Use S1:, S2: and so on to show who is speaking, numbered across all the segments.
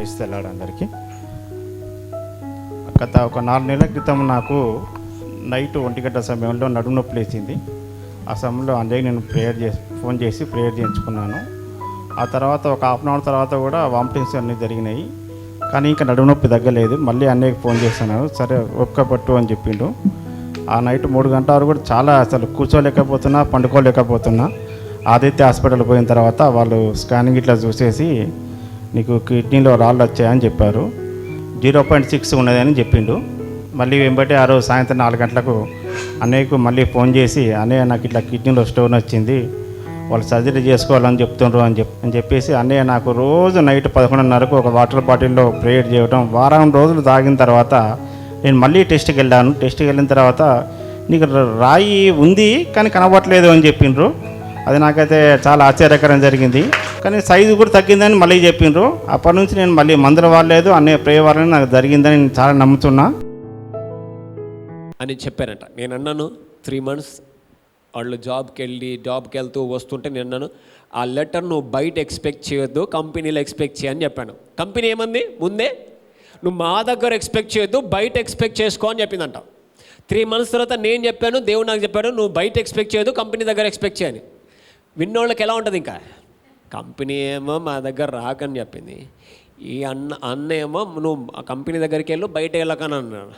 S1: క్రైస్తవులాడు అందరికీ. గత ఒక 4 నెలల క్రితం నాకు నైట్ 1 గంట సమయంలో నడుము నొప్పి లేచింది. ఆ సమయంలో అన్నయ్య నేను ఫోన్ చేసి ప్రేయర్ చేయించుకున్నాను. ఆ తర్వాత ఒక హాఫ్ అన్ అవర్ తర్వాత కూడా వామిటింగ్స్ అన్నీ జరిగినాయి. కానీ ఇంకా నడుము నొప్పి తగ్గలేదు. మళ్ళీ అన్నయ్యకి ఫోన్ చేశాను, సరే ఓపిక పట్టు అని చెప్పిండు. ఆ నైట్ 3 గంటల వరకు కూడా చాలా అసలు కూర్చోలేకపోతున్నా, పండుకోలేకపోతున్నా. ఆదిత్య హాస్పిటల్ పోయిన తర్వాత వాళ్ళు స్కానింగ్ ఇట్లా చూసేసి నీకు కిడ్నీలో రాళ్ళు వచ్చాయని చెప్పారు. 0.6 ఉన్నదని చెప్పిండు. మళ్ళీ వెంబటి ఆ రోజు సాయంత్రం 4 గంటలకు అన్నయ్యకు మళ్ళీ ఫోన్ చేసి, అన్నయ్య నాకు ఇట్లా కిడ్నీలో స్టోన్ వచ్చింది, వాళ్ళు సర్జరీ చేసుకోవాలని చెప్తుండ్రు అని చెప్పేసి అన్నయ్య నాకు రోజు నైట్ 11:30కు ఒక వాటర్ బాటిల్లో ప్రేయర్ చేయడం, వారం రోజులు తాగిన తర్వాత నేను మళ్ళీ టెస్ట్కి వెళ్ళాను. టెస్ట్కి వెళ్ళిన తర్వాత నీకు రాయి ఉంది కానీ కనబడట్లేదు అని చెప్పిండ్రు. అది నాకైతే చాలా ఆశ్చర్యకరం జరిగింది. కానీ సైజు కూడా తగ్గిందని మళ్ళీ చెప్పిండ్రు. అప్పటి నుంచి నేను మళ్ళీ మందులు వాడలేదు, అన్నయ్య ప్రే వాళ్ళని నాకు జరిగిందని నేను చాలా నమ్ముతున్నా
S2: అని చెప్పారంట. నేను అన్నాను 3 months వాళ్ళు జాబ్కి వెళ్తూ వస్తుంటే నేను అన్నాను, ఆ లెటర్ నువ్వు బయట ఎక్స్పెక్ట్ చేయొద్దు, కంపెనీలో ఎక్స్పెక్ట్ చేయని చెప్పాను. కంపెనీ ఏమంది ముందే, నువ్వు మా దగ్గర ఎక్స్పెక్ట్ చేయొద్దు, బయట ఎక్స్పెక్ట్ చేసుకో అని చెప్పిందంట. 3 months తర్వాత నేను చెప్పాను, దేవుడు నాకు చెప్పాడు, నువ్వు బయట ఎక్స్పెక్ట్ చేయొద్దు, కంపెనీ దగ్గర ఎక్స్పెక్ట్ చేయని. విన్నోళ్ళకి ఎలా ఉంటుంది, ఇంకా కంపెనీ ఏమో మా దగ్గర రాకని చెప్పింది, ఈ అన్న ఏమో నువ్వు ఆ కంపెనీ దగ్గరికి వెళ్ళు, బయట వెళ్ళకని అన్నాడు.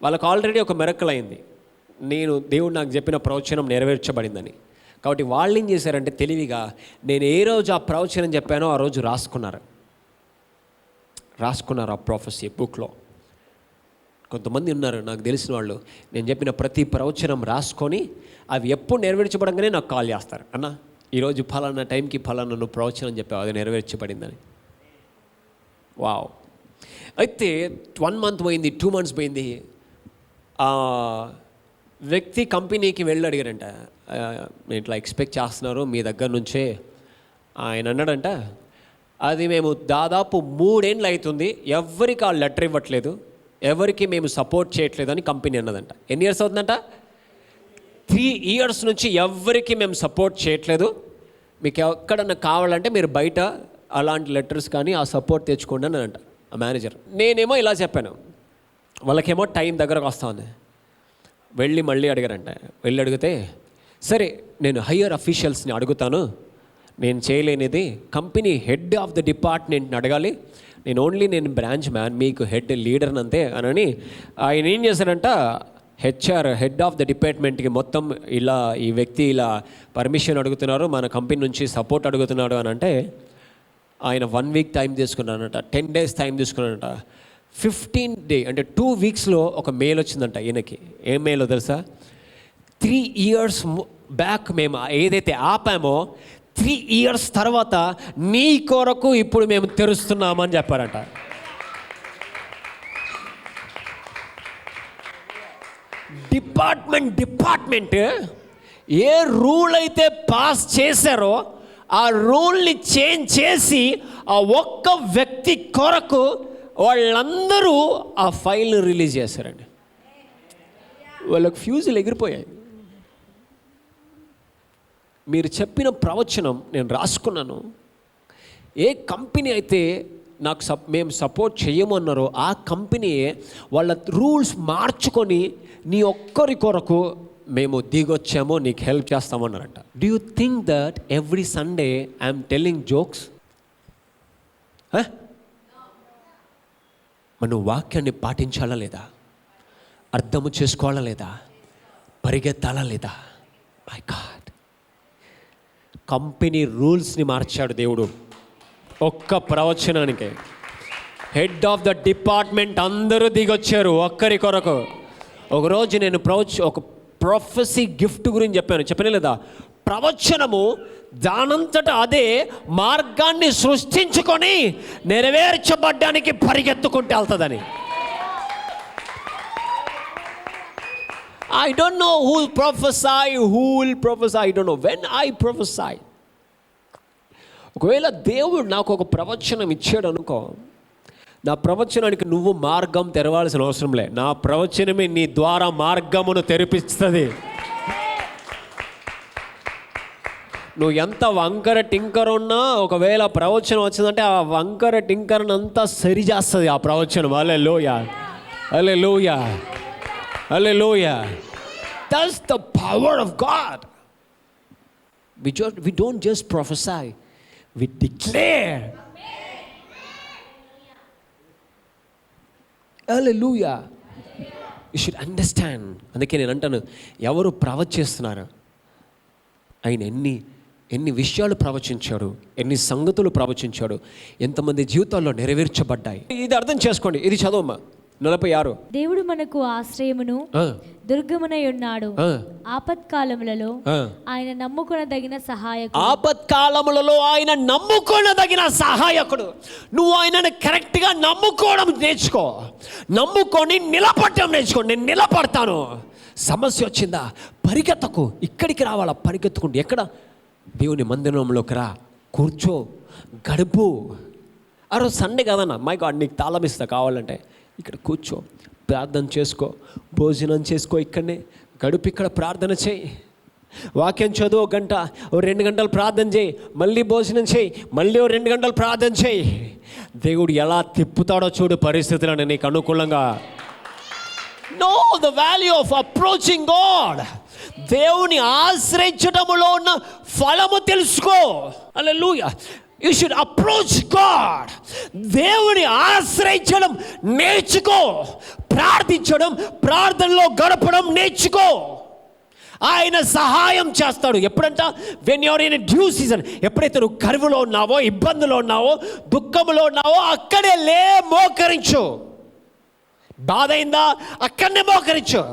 S2: వాళ్ళకి ఆల్రెడీ ఒక మిరకల్ అయింది, దేవుడు నాకు చెప్పిన ప్రవచనం నెరవేర్చబడిందని. కాబట్టి వాళ్ళు ఏం చేశారంటే తెలివిగా నేను ఏ రోజు ఆ ప్రవచనం చెప్పానో ఆ రోజు రాసుకున్నారు ఆ ప్రొఫెసీ బుక్లో. కొంతమంది ఉన్నారు నాకు తెలిసిన వాళ్ళు, నేను చెప్పిన ప్రతి ప్రవచనం రాసుకొని అవి ఎప్పుడు నెరవేర్చబడంగానే నాకు కాల్ చేస్తారు, అన్న ఈరోజు ఫలానా టైంకి ఫలానా నువ్వు ప్రవచనం చెప్పావు, అది నెరవేర్చబడిందని. వావ్. అయితే 1 month పోయింది, 2 months పోయింది. వ్యక్తి కంపెనీకి వెళ్ళి అడిగారంట, ఇట్లా ఎక్స్పెక్ట్ చేస్తున్నారు మీ దగ్గర నుంచే. ఆయన అన్నాడంట, అది మేము దాదాపు 3 ఏళ్ళు అవుతుంది, ఎవరికి ఆ లెటర్ ఇవ్వట్లేదు, ఎవరికి మేము సపోర్ట్ చేయట్లేదు అని కంపెనీ అన్నదంట. ఎన్ని ఇయర్స్ అవుతుందంట? 3 years నుంచి ఎవరికి మేము సపోర్ట్ చేయట్లేదు, మీకు ఎక్కడన్నా కావాలంటే మీరు బయట అలాంటి లెటర్స్ కానీ ఆ సపోర్ట్ తెచ్చుకోండి అని అంట ఆ మేనేజర్. నేనేమో ఇలా చెప్పాను, వాళ్ళకేమో టైం దగ్గరకు వస్తా ఉంది. మళ్ళీ అడిగారంట. అడిగితే సరే నేను హయ్యర్ అఫీషియల్స్ని అడుగుతాను, నేను చేయలేనిది కంపెనీ హెడ్ ఆఫ్ ద డిపార్ట్మెంట్ని అడగాలి, నేను బ్రాంచ్ మ్యాన్, మీకు హెడ్ లీడర్ని అంతే అని. ఆయన ఏం చేశారంట, హెడ్ ఆఫ్ ద డిపార్ట్మెంట్కి మొత్తం ఇలా ఈ వ్యక్తి ఇలా పర్మిషన్ అడుగుతున్నారు, మన కంపెనీ నుంచి సపోర్ట్ అడుగుతున్నాడు అని అంటే ఆయన 1 week టైం తీసుకున్నాడంట, 10 days టైం తీసుకున్నాడంట. 15 days అంటే 2 weeksలో ఒక మెయిల్ వచ్చిందంట ఈయనకి. ఏం మెయిల్ తెలుసా? 3 years బ్యాక్ మేము ఏదైతే ఆపామో 3 years తర్వాత నీ కొరకు ఇప్పుడు మేము తెరుస్తున్నామని చెప్పారంట. డిపార్ట్మెంట్ ఏ రూల్ అయితే పాస్ చేశారో ఆ రూల్ని చేంజ్ చేసి ఆ ఒక్క వ్యక్తి కొరకు వాళ్ళందరూ ఆ ఫైల్ని రిలీజ్ చేశారండి. వాళ్ళకి ఫ్యూజులు ఎగిరిపోయాయి. మీరు చెప్పిన ప్రవచనం నేను రాసుకున్నాను. ఏ కంపెనీ అయితే మేము సపోర్ట్ చేయమన్నారో ఆ కంపెనీయే వాళ్ళ రూల్స్ మార్చుకొని నీ ఒక్కరి కొరకు మేము దిగొచ్చామో నీకు హెల్ప్ చేస్తామన్నారంట. Do you think that every Sunday I'm telling jokes? మనం వాక్యాన్ని పాటించాలా లేదా? అర్థము చేసుకోవాలా లేదా? పరిగెత్తాలా లేదా? మై గాడ్, కంపెనీ రూల్స్ని మార్చాడు దేవుడు ఒక్క ప్రవచనానికి. హెడ్ ఆఫ్ ద డిపార్ట్మెంట్ అందరూ దిగొచ్చారు ఒక్కరి కొరకు. ఒకరోజు నేను ఒక ప్రొఫెసీ గిఫ్ట్ గురించి చెప్పానే లేదా? ప్రవచనము దానంతట అదే మార్గాన్ని సృష్టించుకొని నెరవేర్చబడ్డానికి పరిగెత్తుకుంటూ వెళ్తుందని. I don't know who will prophesy, I don't know when I prophesy. ఒకవేళ దేవుడు నాకు ఒక ప్రవచనం ఇచ్చాడు అనుకో, నా ప్రవచనానికి నువ్వు మార్గం తెరవాల్సిన అవసరం లే, నా ప్రవచనమే నీ ద్వారా మార్గమును తెరిపిస్తుంది. నువ్వు ఎంత వంకర టింకర్ ఉన్నా ఒకవేళ ప్రవచనం వచ్చిందంటే ఆ వంకర టింకర్ని అంతా సరి చేస్తుంది ఆ ప్రవచనం. Hallelujah, hallelujah, hallelujah. That's the power of God. We don't just prophesy, we declare. Hallelujah. You should understand. అందుకే నేను అంటాను, ఎవరు ప్రవచిస్తున్నారు, ఆయన ఎన్ని విషయాలు ప్రవచించాడు, ఎన్ని సంగతులు ప్రవచించాడు, ఎంతమంది జీవితాల్లో నెరవేర్చబడ్డాయి. ఇది అర్థం చేసుకోండి. ఇది చదవమ్మా 46.
S3: దేవుడు మనకు ఆశ్రయమును దుర్గమునై ఉన్నాడు, ఆపత్కాలములలో ఆయన నమ్ముకొనదగిన సహాయకుడు.
S2: ఆపత్కాలములలో ఆయన నమ్ముకొనదగిన సహాయకుడు. నువ్వు ఆయనను కరెక్ట్గా నమ్ముకోవడం నేర్చుకో, నమ్ముకొని నిలబడటం నేర్చుకో. నేను నిలబడతాను. సమస్య వచ్చిందా, పరిగెత్తకు, ఇక్కడికి రావాలా, పరిగెత్తుకుంటూ ఎక్కడ, దేవుని మందిరంలోకి రా, కూర్చో, గడుపు. ఆ రోజు సండే కదన్నా, మై గాడ్ నీకు తాళం ఇస్తా, కావాలంటే ఇక్కడ కూర్చో, ప్రార్థన చేసుకో, భోజనం చేసుకో, ఇక్కడనే గడుపు, ఇక్కడ ప్రార్థన చేయి, వాక్యం చదువు, 1 గంట, 2 గంటలు ప్రార్థన చేయి, మళ్ళీ భోజనం చేయి, మళ్ళీ 2 గంటలు ప్రార్థన చేయి. దేవుడు ఎలా తిప్పుతాడో చూడు పరిస్థితులను నీకు అనుకూలంగా. Know the value of approaching God. దేవుని ఆశ్రయించటములో ఉన్న ఫలము తెలుసుకో. హల్లెలూయా. You should approach God. దేవుని ఆశ్రయించడం నేర్చుకో, ప్రార్థించడం, ప్రార్థనలో గడపడం నేర్చుకో. ఆయన సహాయం చేస్తాడు. ఎప్పుడంట, when you're in due season. ఎప్పుడైతే నువ్వు కరువులో ఉన్నావో, ఇబ్బందులో ఉన్నావో, దుఃఖంలో ఉన్నావో, అక్కడే లే, మోకరించు. బాధ అయిందా, అక్కడనే మోకరించు.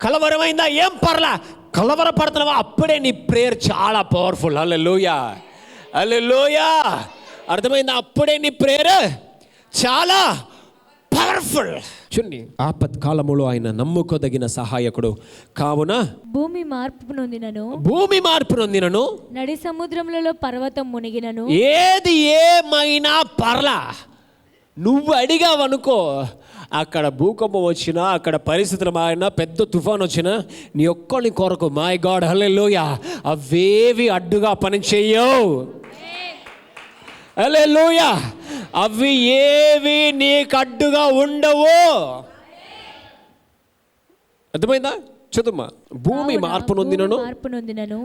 S2: కలవరమైందా, ఏం పర్లా, కలవరపడుతున్నావా, అప్పుడే నీ ప్రేయర్ చాలా పవర్ఫుల్. హల్లెలూయా, హల్లెలూయా. అర్థమైందా? అప్పుడే నీ ప్రేయర్ చాలా పవర్ఫుల్. చూడండి, ఆపత్కాలములో ఆయన నమ్ముకోదగిన సహాయకుడు కావున
S3: భూమి మార్పు నొందినను నడి సముద్రములలో పర్వతం మునిగినను.
S2: ఏది ఏమైనా పర్లా, నువ్వు అడిగావనుకో, అక్కడ భూకంపం వచ్చినా, అక్కడ పరిస్థితులు మారినా, పెద్ద తుఫాన్ వచ్చినా, నీ ఒక్కని కొరకు, మై గాడ్, హల్లెలూయా, అవేవి అడ్డుగా పని చెయ్యవు. హల్లెలూయా. అవి ఏవి నీకు అడ్డుగా ఉండవు. అర్థమైందా? చదువుమా. భూమి మార్పు నొందినను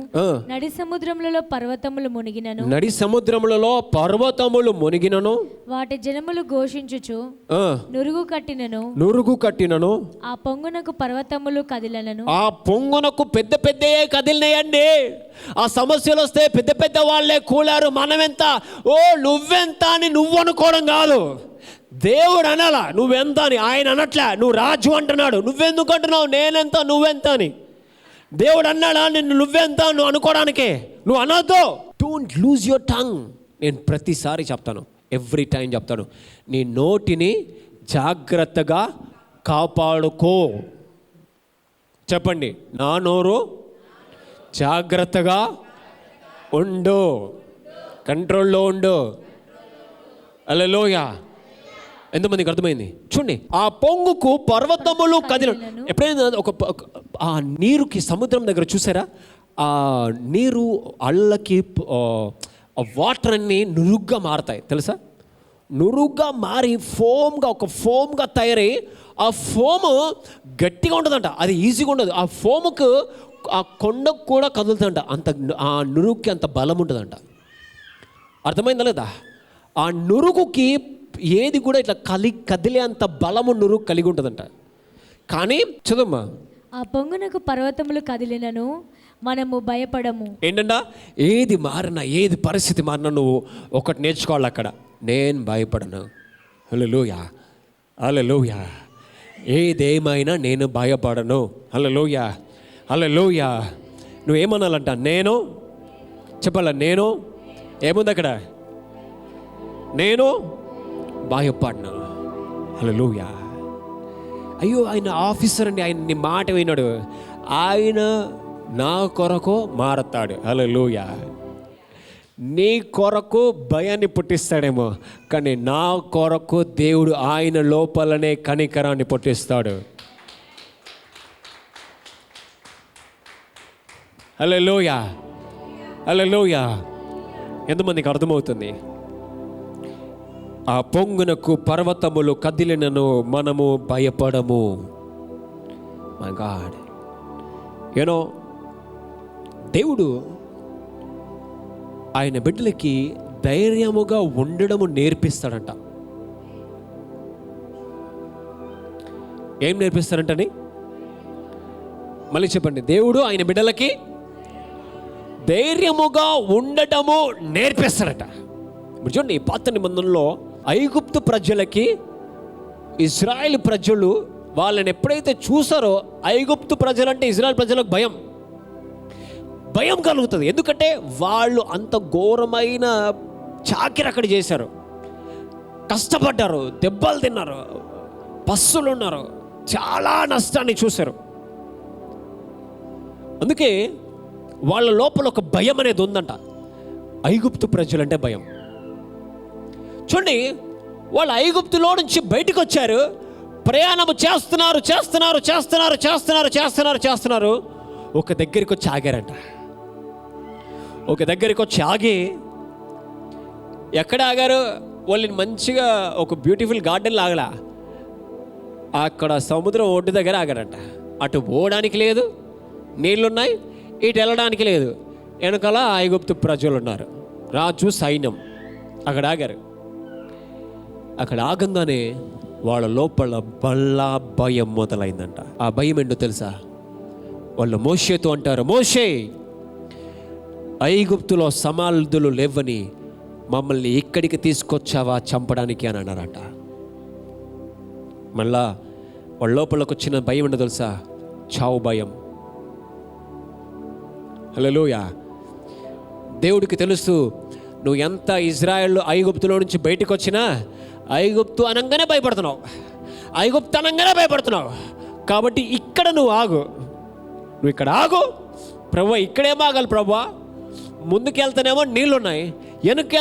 S3: నడి సముద్రములలో పర్వతములు మునిగినను.
S2: నడి సముద్రములలో పర్వతములు మునిగినను.
S3: వాటి జనములు ఘోషించుచు
S2: నురుగు కట్టినను.
S3: ఆ పొంగునకు పర్వతములు కదిలనను.
S2: ఆ పొంగునకు పెద్ద పెద్దయే కదిలినాయండి. ఆ సమస్యలు వస్తే పెద్ద పెద్ద వాళ్ళే కూలారు. మనమెంత, ఓ నువ్వెంత అని నువ్వు అనుకోవడం కాదు. దేవుడు అనాలా నువ్వెంత అని. ఆయన అనట్లే, నువ్వు రాజు అంటున్నాడు, నువ్వెందుకు అంటున్నావు, నేనెంత నువ్వెంత అని. దేవుడు అన్నాడా నిన్ను నువ్వెంత నువ్వు అనుకోవడానికే. నువ్వు అనొద్దు. Don't lose your tongue. నేను ప్రతిసారి చెప్తాను, ఎవ్రీ టైం చెప్తాను, నీ నోటిని జాగ్రత్తగా కాపాడుకో. చెప్పండి, నా నోరు జాగ్రత్తగా ఉండు, కంట్రోల్లో ఉండు. హల్లెలూయా. ఎంతమందికి అర్థమైంది? చూడండి, ఆ పొంగుకు పర్వతములు కదిల. ఎప్పుడైనా ఆ నీరుకి సముద్రం దగ్గర చూసారా, ఆ నీరు అల్లకి వాటర్ అన్నీ నురుగ్గా మారుతాయి తెలుసా. నురుగ్గా మారి ఫోమ్గా తయారై, ఆ ఫోము గట్టిగా ఉంటుందంట. అది ఈజీగా ఉండదు. ఆ ఫోముకు ఆ కొండకు కూడా కదులుతుందంట. అంత ఆ నురుగుకి అంత బలం ఉంటుందంట. అర్థమైందా లేదా? ఆ నురుగుకి ఏది కూడా ఇట్లా కదిలే అంత బలము నురుగు కలిగి ఉంటుందంట. కానీ చదువుమా.
S3: ఆ పొంగునకు పర్వతములు కదిలినను మనము భయపడము.
S2: ఏంటంట, ఏది మారినా, ఏది పరిస్థితి మారినా నువ్వు ఒకటి నేర్చుకోవాలి అక్కడ, నేను భయపడను. హల్లెలూయా, హల్లెలూయా. ఏదేమైనా నేను భయపడను. హల్లెలూయా, హల్లెలూయా. నువ్వేమనాలంట, నేను చెప్పాల, నేను ఏముంది అక్కడ, నేను భయపడను. హల్లెలూయా. అయ్యో ఆయన ఆఫీసర్ అండి, ఆయన నీ మాట విన్నాడు, ఆయన నా కొరకు మారతాడు. హల్లెలూయా. నీ కొరకు భయాన్ని పుట్టిస్తాడేమో, కానీ నా కొరకు దేవుడు ఆయన లోపలనే కనికరాన్ని పుట్టిస్తాడు. హల్లెలూయా. హల్లెలూయా. ఎంతమందికి అర్థమవుతుంది? ఆ పొంగునకు పర్వతములు కదిలినను మనము భయపడము. మై గాడ్, యూనో, దేవుడు ఆయన బిడ్డలకి ధైర్యముగా ఉండడము నేర్పిస్తాడంట. ఏం నేర్పిస్తాడంటని మళ్ళీ చెప్పండి. దేవుడు ఆయన బిడ్డలకి ధైర్యముగా ఉండటము నేర్పిస్తాడట. ఇప్పుడు చూడండి, ఈ పాత నిబంధనలో ఐగుప్తు ప్రజలకి ఇజ్రాయెల్ ప్రజలు వాళ్ళని ఎప్పుడైతే చూసారో, ఐగుప్తు ప్రజలంటే ఇజ్రాయెల్ ప్రజలకు భయం కలుగుతుంది. ఎందుకంటే వాళ్ళు అంత ఘోరమైన చాకిరి అక్కడ చేశారు, కష్టపడ్డారు, దెబ్బలు తిన్నారు, పస్సులు ఉన్నారు, చాలా నష్టాన్ని చూశారు. అందుకే వాళ్ళ లోపల ఒక భయం అనేది ఉందంట. ఐగుప్తు ప్రజలంటే భయం. చూడండి, వాళ్ళు ఐగుప్తులో నుంచి బయటకు వచ్చారు, ప్రయాణము చేస్తున్నారు. ఒక దగ్గరికి వచ్చి ఆగారంట. ఒక దగ్గరికి వచ్చి ఆగి, ఎక్కడ ఆగారు? వాళ్ళని మంచిగా ఒక బ్యూటిఫుల్ గార్డెన్లో ఆగలా, అక్కడ సముద్రం ఒడ్డు దగ్గర ఆగారంట. అటు పోవడానికి లేదు, నీళ్ళున్నాయి, ఇటు వెళ్ళడానికి లేదు. వెనకాల ఐగుప్తు ప్రజలు ఉన్నారు, రాజు సైన్యం. అక్కడ ఆగారు. అక్కడ ఆగంగానే వాళ్ళ లోపల బల్లా భయం మొదలైందంట. ఆ భయం ఏంటో తెలుసా? వాళ్ళు మోషేతో అంటారు, మోషే, ఐగుప్తులో సమాధులు లేవని మమ్మల్ని ఇక్కడికి తీసుకొచ్చావా చంపడానికి అని అన్నారంట. మళ్ళా వాళ్ళ లోపలికి వచ్చిన భయం ఏంటో తెలుసా? చావు భయం. హల్లెలూయా. దేవుడికి తెలుసు, నువ్వు ఎంత ఇజ్రాయెల్ ఐగుప్తులో నుంచి బయటకు వచ్చినా ఐగుప్తు అనగానే భయపడుతున్నావు. కాబట్టి ఇక్కడ నువ్వు ఆగు, నువ్వు ఇక్కడ ఆగు. ప్రభువా, ఇక్కడేం ఆగాలి ప్రభువా? ముందుకెళ్తానేమో నీళ్ళున్నాయి, వెనక్కి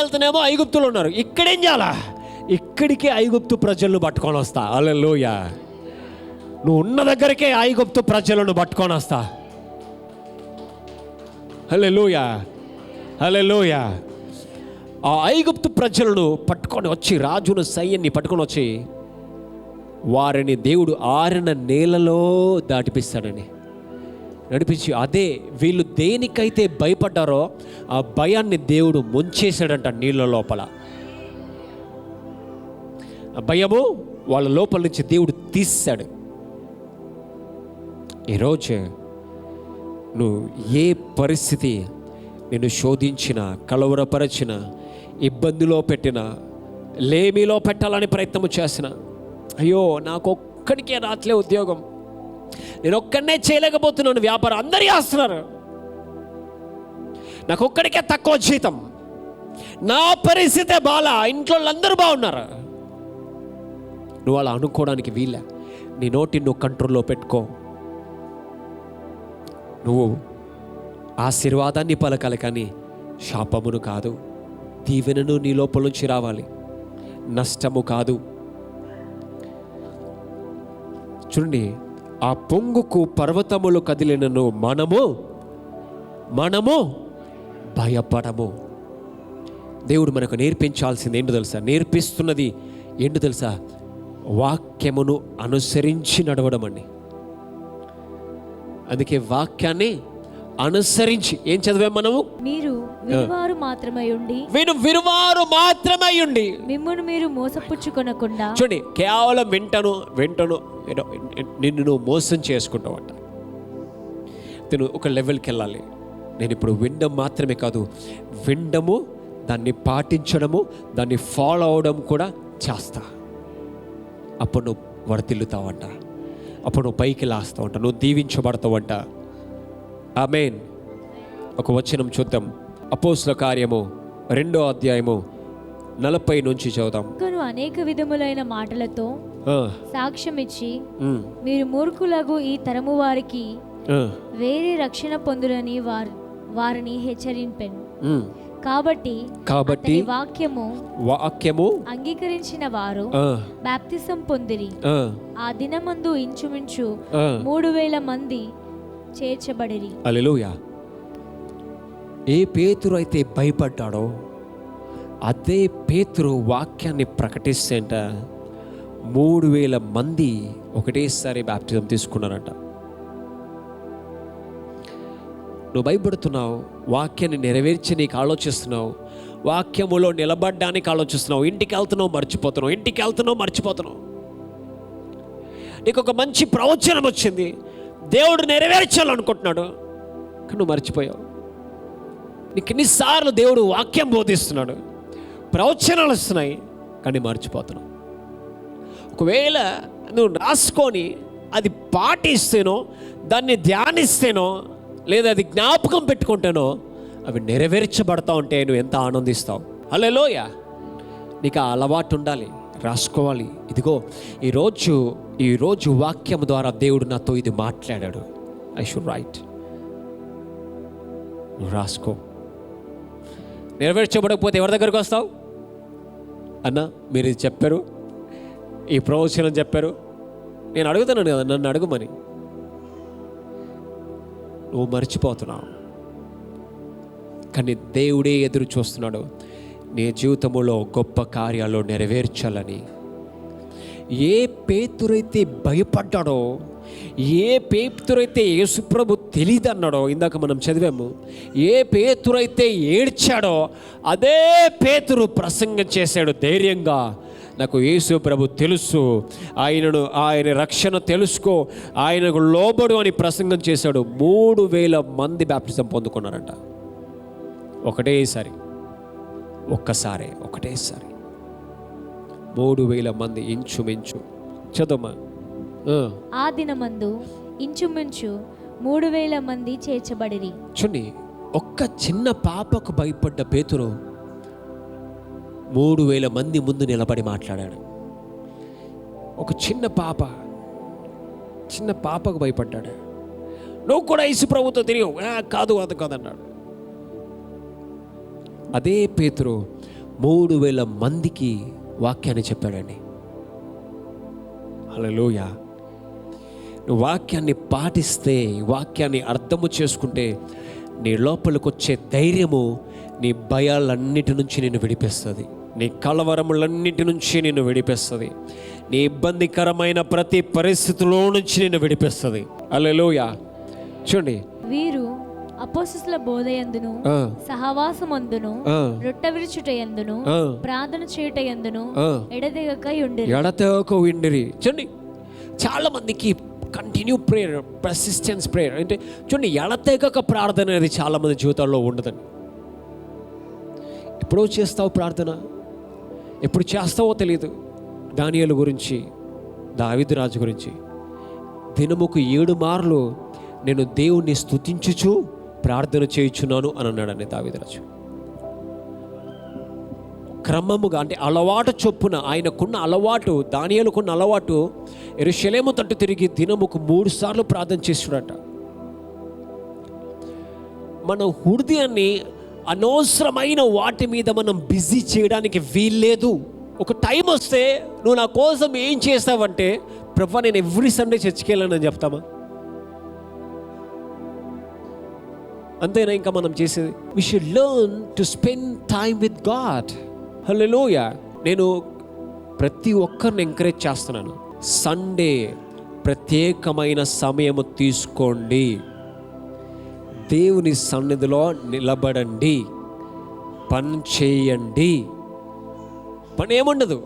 S2: ఐగుప్తులు ఉన్నారు. ఇక్కడేం చేయాలా? ఇక్కడికే ఐగుప్తు ప్రజలను పట్టుకొని వస్తా. హల్లెలూయా. నువ్వు ఉన్న దగ్గరికే ఐగుప్తు ప్రజలను పట్టుకొని వస్తా. హల్లెలూయా, హల్లెలూయా. ఆ ఐగుప్తు ప్రజలను పట్టుకొని వచ్చి, రాజును సైన్యాన్ని పట్టుకొని వచ్చి, వారిని దేవుడు ఆరిన నేలలో దాటిపిస్తాడని నడిపించి, అదే వీళ్ళు దేనికైతే భయపడ్డారో ఆ భయాన్ని దేవుడు ముంచేశాడంట నీళ్ళ లోపల. ఆ భయము వాళ్ళ లోపల నుంచి దేవుడు తీశాడు. ఈరోజు నువ్వు ఏ పరిస్థితి నిన్ను శోధించినా, కలవరపరచిన, ఇబ్బందిలో పెట్టిన, లేమిలో పెట్టాలని ప్రయత్నం చేసిన, అయ్యో నాకు ఒక్కడికే రాట్లే ఉద్యోగం, నేను ఒక్కడనే చేయలేకపోతున్నాను వ్యాపారం, అందరూ చేస్తున్నారు, నాకు ఒక్కడికే తక్కువ జీతం, నా పరిస్థితే బాలా, ఇంట్లో అందరూ బాగున్నారు. నువ్వు అలా అనుకోవడానికి వీలే. నీ నోటిని నువ్వు కంట్రోల్లో పెట్టుకో. నువ్వు ఆశీర్వాదాన్ని పలకాలి, కానీ శాపమును కాదు. దీవెనను నీ లోపల నుంచి రావాలి, నష్టము కాదు. చూడండి, ఆ పొంగుకు పర్వతములు కదిలినను మనము భయపడము. దేవుడు మనకు నేర్పించాల్సింది ఏంటో తెలుసా? నేర్పిస్తున్నది ఏంటో తెలుసా? వాక్యమును అనుసరించి నడవడం అండి. అందుకే వాక్యాన్ని అనుసరించి ఏం చదివాం మనము?
S3: మీరు వినువారు మాత్రమై ఉండి మిమ్మును మీరు మోసపుచ్చుకొనకుండా.
S2: చూడండి, కేవలం వింటను నిన్ను నువ్వు మోసం చేసుకుంటావంట. నేను ఒక లెవెల్కి వెళ్ళాలి. నేను ఇప్పుడు వినడం మాత్రమే కాదు, వినడము, దాన్ని పాటించడము, దాన్ని ఫాలో అవడం కూడా చేస్తా. అప్పుడు నువ్వు వర్ధిల్లుతావంట, అప్పుడు నువ్వు పైకి లాస్తావంట, నువ్వు దీవించబడతావంట. ఆమేన్. ఒక వచనం చూద్దాం. అపోస్తల కార్యము 2వ అధ్యాయము 40 నుంచి చదువుదాం.
S3: అనేక విధములైన మాటలతో సాక్ష్యం ఇచ్చి మీరు మూర్ఖులగు ఈ తరము వారికి వేరే రక్షణ పొందురని వారిని హెచ్చరింపెను. కాబట్టి వాక్యము అంగీకరించిన వారు బాప్తిసం పొందిరి. ఆ దినమందు ఇంచుమించు 3000 మంది చేర్చబడిరి.
S2: హల్లెలూయా. ఏ పేతురు అయితే భయపడ్డాడో అదే పేతురు వాక్యాన్ని ప్రకటిస్తేంట 3,000 మంది ఒకటేసారి బాప్టిజం తీసుకున్నారంట. నువ్వు భయపడుతున్నావు, వాక్యాన్ని నెరవేర్చి నీకు ఆలోచిస్తున్నావు, వాక్యములో నిలబడ్డానికి ఆలోచిస్తున్నావు, ఇంటికి వెళ్తున్నావు మర్చిపోతున్నావు. నీకు ఒక మంచి ప్రవచనం వచ్చింది, దేవుడు నెరవేర్చాలనుకుంటున్నాడు, కానీ నువ్వు మర్చిపోయావు. నీకు ఎన్నిసార్లు దేవుడు వాక్యం బోధిస్తున్నాడు, ప్రవచనాలు వస్తున్నాయి, కానీ మర్చిపోతున్నావు. ఒకవేళ నువ్వు రాసుకొని అది పాటిస్తేనో, దాన్ని ధ్యానిస్తేనో, లేదా అది జ్ఞాపకం పెట్టుకుంటేనో అవి నెరవేర్చబడతా ఉంటే నువ్వు ఎంత ఆనందిస్తావు. హల్లెలూయా. నీకు ఆ అలవాటు ఉండాలి, రాసుకోవాలి. ఇదిగో ఈరోజు వాక్యం ద్వారా దేవుడు నాతో ఇది మాట్లాడాడు, ఐ షుడ్ రైట్. నువ్వు రాసుకో. నెరవేర్చబడకపోతే ఎవరి దగ్గరకు వస్తావు? అన్న మీరు ఇది చెప్పారు, ఈ ప్రవచనం చెప్పారు, నేను అడుగుతున్నాను కదా, నన్ను అడుగుమని. నువ్వు మర్చిపోతున్నావు. కానీ దేవుడే ఎదురు చూస్తున్నాడు నీ జీవితంలో గొప్ప కార్యాలు నెరవేర్చాలని. ఏ పేతురైతే భయపడ్డాడో, ఏ పేతురైతే యేసుప్రభు తెలియదన్నాడో, ఇందాక మనం చదివాము, ఏ పేతురైతే ఏడ్చాడో అదే పేతురు ప్రసంగం చేశాడు ధైర్యంగా. నాకు యేసు ప్రభు తెలుసు, ఆయన రక్షణ తెలుసుకో, ఆయనకు లోబడు అని ప్రసంగం చేశాడు. 3,000 మంది బాప్టిజం పొందుకున్నారంట ఒకటేసారి. 3,000 మంది ఇంచుమించు. చదవమ్మా.
S3: ఆ దినమందు ఇంచుమించు 3,000 మంది చేర్చబడిరి.
S2: చూడండి, ఒక్క చిన్న పాపకు భయపడ్డ పేతురు 3,000 మంది ముందు నిలబడి మాట్లాడాడు. ఒక చిన్న పాపకు భయపడ్డాడు. నువ్వు కూడా యేసు ప్రభుతో తిరిగావు, కాదు అన్నాడు. అదే పేతురు 3,000 మందికి వాక్యాన్ని చెప్పాడండి. హల్లెలూయా. నువ్వు వాక్యాన్ని పాటిస్తే, వాక్యాన్ని అర్థము చేసుకుంటే, నీ లోపలికి వచ్చే ధైర్యము నీ భయాలన్నిటి నుంచి నిన్ను విడిపిస్తుంది, నీ కలవరములన్నిటి నుంచి నిన్ను విడిపిస్తుంది, నీ ఇబ్బందికరమైన ప్రతి పరిస్థితిలో నుంచి నిన్ను విడిపిస్తుంది. హల్లెలూయా. చూడండి,
S3: వీరు అపోస్తలుల బోధయందును, సహవాసమందును, రొట్టె విరుచుటయందును, ప్రార్థన చేయుటయందును ఎడతెగక ఉండిరి. చూడండి, చాలా మందికి కంటిన్యూ ప్రేయర్, పర్సిస్టెన్స్ ప్రేయర్ అంటే చూడండి, ఎడతెగక ప్రార్థన అనేది చాలా మంది జీవితాల్లో ఉండదండి. ఎప్పుడో చేస్తావు ప్రార్థన, ఎప్పుడు చేస్తావో తెలియదు. దానియేలు గురించి, దావీదు రాజు గురించి, దినముకు 7 మార్లు నేను దేవుణ్ణి స్తుతించుచు ప్రార్థన చేయుచున్నాను అని అన్నాడని దావీదు రాజు. క్రమముగా అంటే అలవాటు చొప్పున, ఆయనకున్న అలవాటు, దానియేలుకున్న అలవాటు, యెరూషలేము తట్టు తిరిగి దినముకు 3 సార్లు ప్రార్థన చేస్తున్నాడట. మన హృదయాన్ని అనవసరమైన వాటి మీద మనం బిజీ చేయడానికి వీల్లేదు. ఒక టైం వస్తే నువ్వు నా కోసం ఏం చేస్తావంటే, ప్రభా నేను ఎవ్రీ సండే చర్చికి వెళ్ళానని చెప్తామా? అంతేనా ఇంకా మనం చేసేది? We should learn to spend time with God. Hallelujah. నేను ప్రతి ఒక్కరిని ఎంకరేజ్ చేస్తున్నాను, సండే ప్రత్యేకమైన సమయము తీసుకోండి, దేవుని సన్నిధిలో నిలబడండి, పని చేయండి. పని ఏముండదు,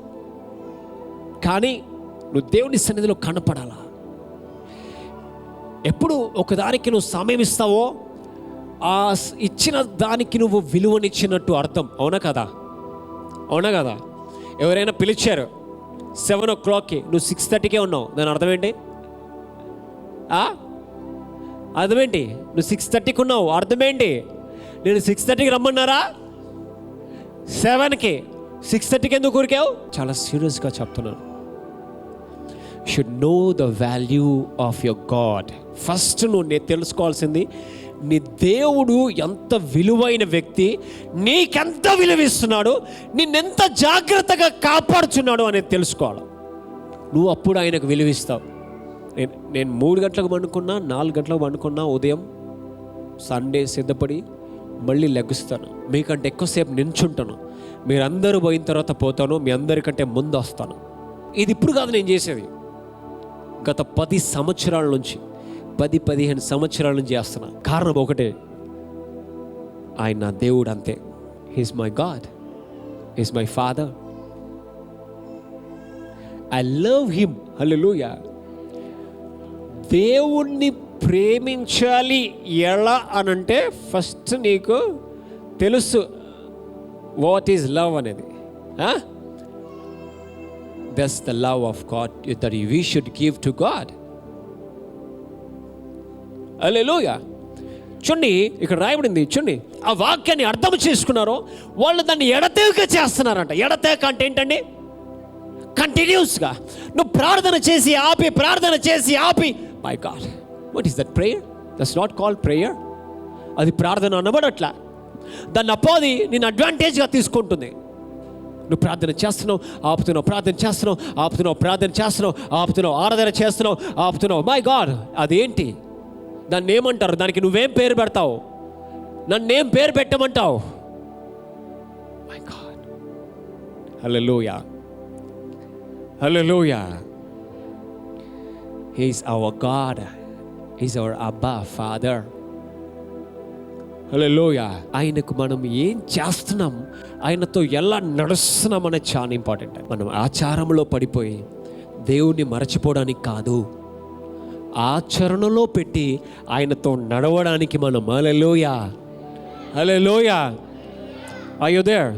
S3: కానీ నువ్వు దేవుని సన్నిధిలో కనపడాలా. ఎప్పుడు ఒకదానికి నువ్వు సమయం ఇస్తావో ఆ ఇచ్చిన దానికి నువ్వు విలువనిచ్చినట్టు అర్థం. అవునా కదా? ఎవరైనా పిలిచారు 7 o'clockకి, నువ్వు 6:30కే ఉన్నావు, దాని అర్థం ఏంటి? అర్థమేంటి? నువ్వు 6:30కి ఉన్నావు, అర్థమేంటి? నేను 6:30కి రమ్మన్నారా? 7కి 6:30కి ఎందుకు ఊరికావు? చాలా సీరియస్గా చెప్తున్నాను. Should know the value of your God. First నువ్వు తెలుసుకోవాల్సింది, నీ దేవుడు ఎంత విలువైన వ్యక్తి, నీకెంత విలువిస్తున్నాడు, నిన్నెంత జాగ్రత్తగా కాపాడుచున్నాడు అనేది తెలుసుకోవాలి. నువ్వు అప్పుడు ఆయనకు విలువిస్తావు. నేను 3 గంటలకు పండుకున్నా, 4 గంటలకు పండుకున్నా, ఉదయం సండే సిద్ధపడి మళ్ళీ లెగుస్తాను, మీకంటే ఎక్కువసేపు నించుంటాను, మీరందరూ పోయిన తర్వాత పోతాను, మీ అందరికంటే ముందు వస్తాను. ఇది ఇప్పుడు కాదు నేను చేసేది, గత 10 సంవత్సరాల నుంచి 10-15 సంవత్సరాల నుంచి చేస్తున్నా. కారణం ఒకటే, ఆయన నా దేవుడు అంతే. He's my God, he's my father, I love him. Hallelujah. దేవుణ్ణి ప్రేమించాలి ఎలా అనంటే ఫస్ట్ నీకు తెలుసు వాట్ ఈజ్ లవ్ అనేది. That's the love of God that we should give to God. Hallelujah. చూడండి ఇక్కడ రాయబడింది, చూడండి ఆ వాక్యాన్ని అర్థం చేసుకున్నారో వాళ్ళు దాన్ని ఎడతెగక చేస్తున్నారంట. ఎడతెగక అంటే ఏంటండి? కంటిన్యూస్గా నువ్వు ప్రార్థన చేసి ఆపి, ప్రార్థన చేసి ఆపి. My God, what is that prayer? That's not called prayer. అది ప్రార్థన అనబడట్లా. దాన్ని అపోది నేను అడ్వాంటేజ్గా తీసుకుంటుంది. నువ్వు ప్రార్థన చేస్తున్నావు, ఆపుతున్నావు, ప్రార్థన చేస్తున్నావు, ఆపుతున్నావు, ప్రార్థన చేస్తున్నావు, ఆపుతున్నావు, ఆరాధన చేస్తున్నావు, ఆపుతున్నావు. మై గాడ్, అదేంటి? దాన్ని ఏమంటారు? దానికి నువ్వేం పేరు పెడతావు? నన్నేం పేరు పెట్టమంటావు? My God. Hallelujah, hallelujah. He is our God. He is our Abba Father. Hallelujah. ఆయనకు మనం ఏం చేస్తున్నాం, ఆయనతో ఎలా నడుస్తున్నాం అనేది చాలా ఇంపార్టెంట్. మనం ఆచారంలో పడిపోయి దేవుణ్ణి మరచిపోవడానికి కాదు, ఆచరణలో పెట్టి ఆయనతో నడవడానికి మనం. హల్లెలూయా, హల్లెలూయా. Are you there?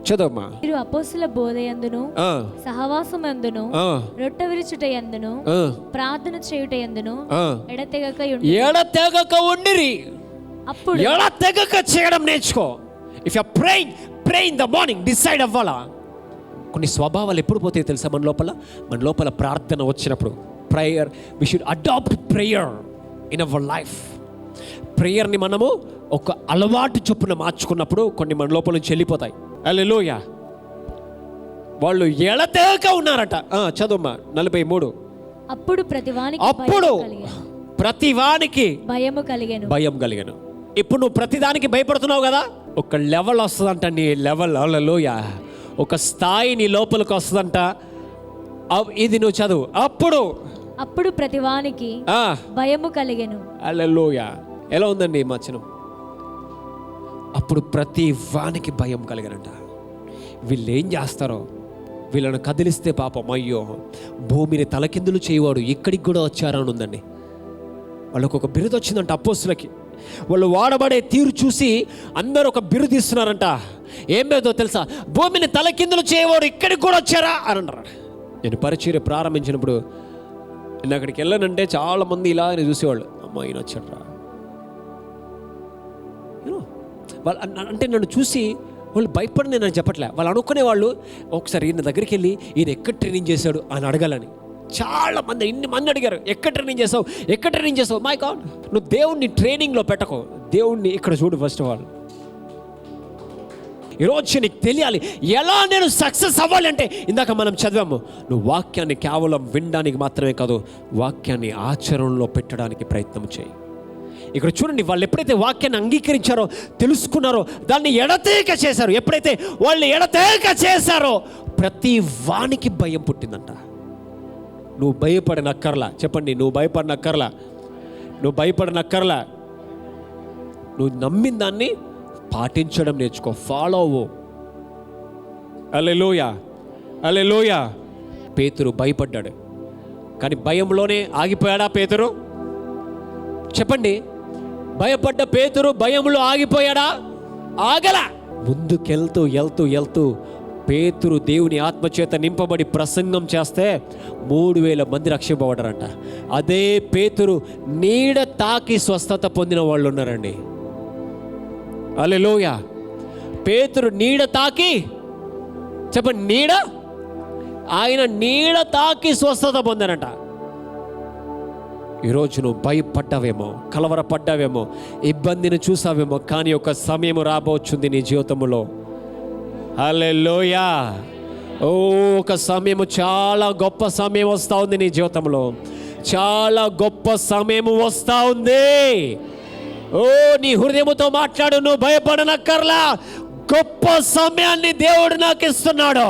S3: చదవమ్మా.
S4: మీరు అపోస్తుల బోధయందును సహవాసమందును రొట్టె విరుచుటయందును ప్రార్థన చేయుటయందును
S3: ఎడతెగక ఉండిరి.
S4: అప్పుడు
S3: ఎడతెగక చేయడం నేర్చుకో. If you praying, pray in the morning. Decide అవ్వాలా. కొన్ని స్వభావాలు ఎప్పుడు పోతాయి తెలుసా? మన లోపల ప్రార్థన వచ్చినప్పుడు prayer, we should adapt prayer in our life. ప్రేయర్ని మనము ఒక అలవాటు చొప్పున మార్చుకున్నప్పుడు కొన్ని మన లోపల నుంచి వెళ్ళిపోతాయి. హల్లెలూయా. వాళ్ళు ఎడతెగక ఉన్నారట. చదువుమా 43.
S4: అప్పుడు
S3: ప్రతివానికి
S4: భయము కలిగెను.
S3: ఇప్పుడు నువ్వు ప్రతిదానికి భయపడుతున్నావు కదా, ఒక లెవెల్ వస్తుందంట. నీ లెవెల్, హల్లెలూయా, ఒక స్థాయి నీ లోపలికి వస్తుందంట. ఇది నువ్వు చదువు. అప్పుడు
S4: ప్రతివానికి భయము కలిగెను.
S3: హల్లెలూయా. ఎలా ఉందండి వచనం? అప్పుడు ప్రతి వానికి భయం కలిగనంట. వీళ్ళు ఏం చేస్తారో, వీళ్ళను కదిలిస్తే పాపం అయ్యో భూమిని తలకిందులు చేయవాడు ఇక్కడికి కూడా వచ్చారని ఉందండి. వాళ్ళకు ఒక బిరుదు వచ్చిందంట అపోస్తులకి. వాళ్ళు వాడబడే తీరు చూసి అందరూ ఒక బిరుదు ఇస్తున్నారంట. ఏం లేదో తెలుసా? భూమిని తలకిందులు చేయవాడు ఇక్కడికి కూడా వచ్చారా అని అంటారు. నేను పరిచర్య ప్రారంభించినప్పుడు నేను అక్కడికి వెళ్ళానంటే చాలామంది ఇలా చూసేవాళ్ళు, అమ్మ ఈయన వచ్చాడరా. వాళ్ళు అంటే నన్ను చూసి వాళ్ళు భయపడి నేను చెప్పట్లే. వాళ్ళు అనుకునేవాళ్ళు ఒకసారి ఈయన దగ్గరికి వెళ్ళి ఈయన ఎక్కడ ట్రైనింగ్ చేశాడు అని అడగాలని. చాలా మంది, ఇన్ని మంది అడిగారు, ఎక్కడ ట్రైనింగ్ చేసావు? మై గాడ్, నువ్వు దేవుణ్ణి ట్రైనింగ్లో పెట్టకో, దేవుణ్ణి ఇక్కడ చూడు. ఫస్ట్ ఆఫ్ ఆల్ ఈరోజు నీకు తెలియాలి ఎలా నేను సక్సెస్ అవ్వాలి అంటే, ఇందాక మనం చదివాము, నువ్వు వాక్యాన్ని కేవలం వినడానికి మాత్రమే కాదు, వాక్యాన్ని ఆచరణలో పెట్టడానికి ప్రయత్నం చేయి. ఇక్కడ చూడండి, వాళ్ళు ఎప్పుడైతే వాక్యాన్ని అంగీకరించారో, తెలుసుకున్నారో, దాన్ని ఎడతెగక చేశారు. ఎప్పుడైతే వాళ్ళు ఎడతెగక చేశారో ప్రతి వానికి భయం పుట్టిందంట. నువ్వు భయపడనక్కర్లా. చెప్పండి, నువ్వు భయపడనక్కర్లా. నువ్వు నమ్మిన దాన్ని పాటించడం నేర్చుకో. ఫాలో అవ్వు. హల్లెలూయా, హల్లెలూయా. పేతురు భయపడ్డాడు, కానీ భయంలోనే ఆగిపోయాడా పేతురు? చెప్పండి, భయపడ్డ పేతురు భయంలో ఆగిపోయాడా? ఆగలా. ముందుకెళ్తూ పేతురు దేవుని ఆత్మచేత నింపబడి ప్రసంగం చేస్తే 3000 మంది రక్షింపబడ్డారంట. అదే పేతురు నీడ తాకి స్వస్థత పొందిన వాళ్ళు ఉన్నారండి. హల్లెలూయా. పేతురు నీడ తాకి, చెప్పండి, ఆయన నీడ తాకి స్వస్థత పొందారంట. ఈరోజు నువ్వు భయపడ్డావేమో, కలవరపడ్డావేమో, ఇబ్బందిని చూసావేమో, కానీ ఒక సమయం రాబోచుంది నీ జీవితంలో. హల్లెలూయా. ఒక సమయము, చాలా గొప్ప సమయం వస్తూ ఉంది నీ జీవితంలో. చాలా గొప్ప సమయం వస్తూ ఉంది. ఓ నీ హృదయముతో మాట్లాడు, నువ్వు భయపడనక్కర్లా. గొప్ప సమయాన్ని దేవుడు నాకు ఇస్తున్నాడు.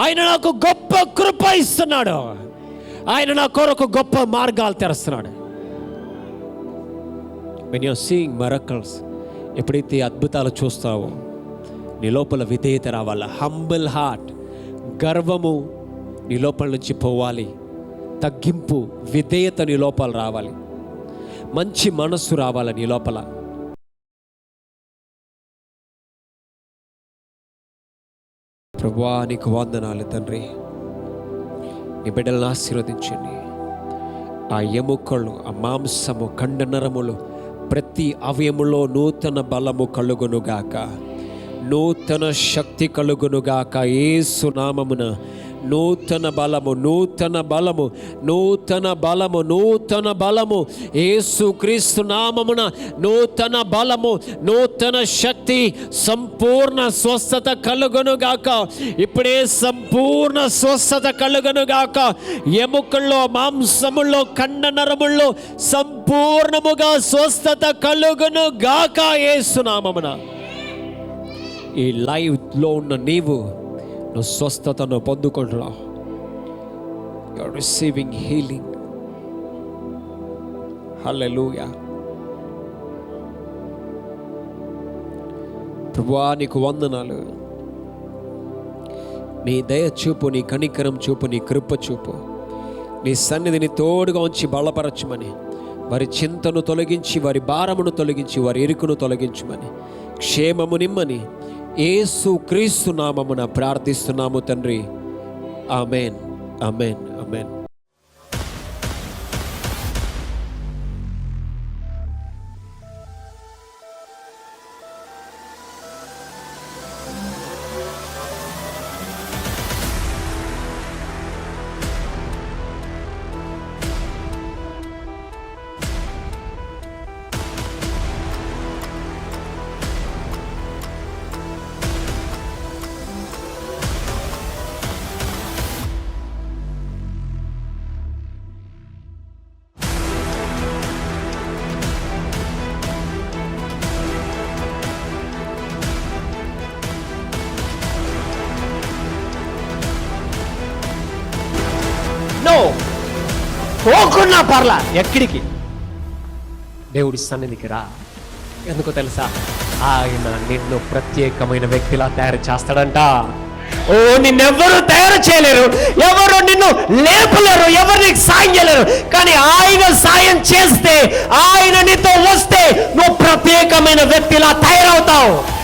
S3: ఆయన నాకు గొప్ప కృప ఇస్తున్నాడు. ఆయన నా కొరకు గొప్ప మార్గాలు తెరుస్తున్నాడు. when you're seeing miracles, ఎప్పుడైతే అద్భుతాలు చూస్తావో నీ లోపల విధేయత రావాలి. హంబుల్ హార్ట్, గర్వము నీ లోపల నుంచి పోవాలి. తగ్గింపు, విధేయత నీ లోపల రావాలి. మంచి మనస్సు రావాలి నీ లోపల. ప్రభువా నీకు వందనాలు తండ్రి. నీ బిడ్డలను ఆశీర్వదించండి. ఆ ఎముకలు, ఆ మాంసము, కండనరములు, ప్రతి అవయములో నూతన బలము కలుగునుగాక, నూతన శక్తి కలుగునుగాక. యేసు నామమున నూతన బలము, నూతన బలము, నూతన బలము, నూతన బలము. యేసు క్రీస్తు నామమున నూతన బలము, నూతన శక్తి, సంపూర్ణ స్వస్థత కలుగునుగాక. ఇప్పుడే సంపూర్ణ స్వస్థత కలుగునుగాక. ఎముకల్లో, మాంసముల్లో, కండనరముల్లో సంపూర్ణముగా స్వస్థత కలుగునుగాక యేసు నామమున. ఈ లైవ్లో ఉన్న నువ్వు స్వస్థతను పొందుకుంటున్నా. You are receiving healing. Hallelujah. ప్రభువా నీకు వందనాలు. నీ దయ చూపు, నీ కనికరం చూపు, నీ కృప చూపు. నీ సన్నిధిని తోడుగా ఉంచి బలపరచమని, వారి చింతను తొలగించి, వారి భారమును తొలగించి, వారి ఇరుకును తొలగించమని, క్షేమము నిమ్మని యేసు క్రీస్తు నామమున ప్రార్థిస్తున్నాము తండ్రి. ఆమేన్, ఆమేన్, ఆమేన్. పోకున్నా పర్లా, ఎక్కడికి? దేవుడి సన్నిధికి రా. ఎందుకో తెలుసా? ఆయన నిన్ను ప్రత్యేకమైన వ్యక్తిలా తయారు చేస్తాడంట. ఓ నిన్నెవ్వరూ తయారు చేయలేరు, ఎవరు నిన్ను లేపలేరు, ఎవరు నీకు సాయం చేయలేరు. కానీ ఆయన సాయం చేస్తే, ఆయన నీతో వస్తే నువ్వు ప్రత్యేకమైన వ్యక్తిలా తయారవుతావు.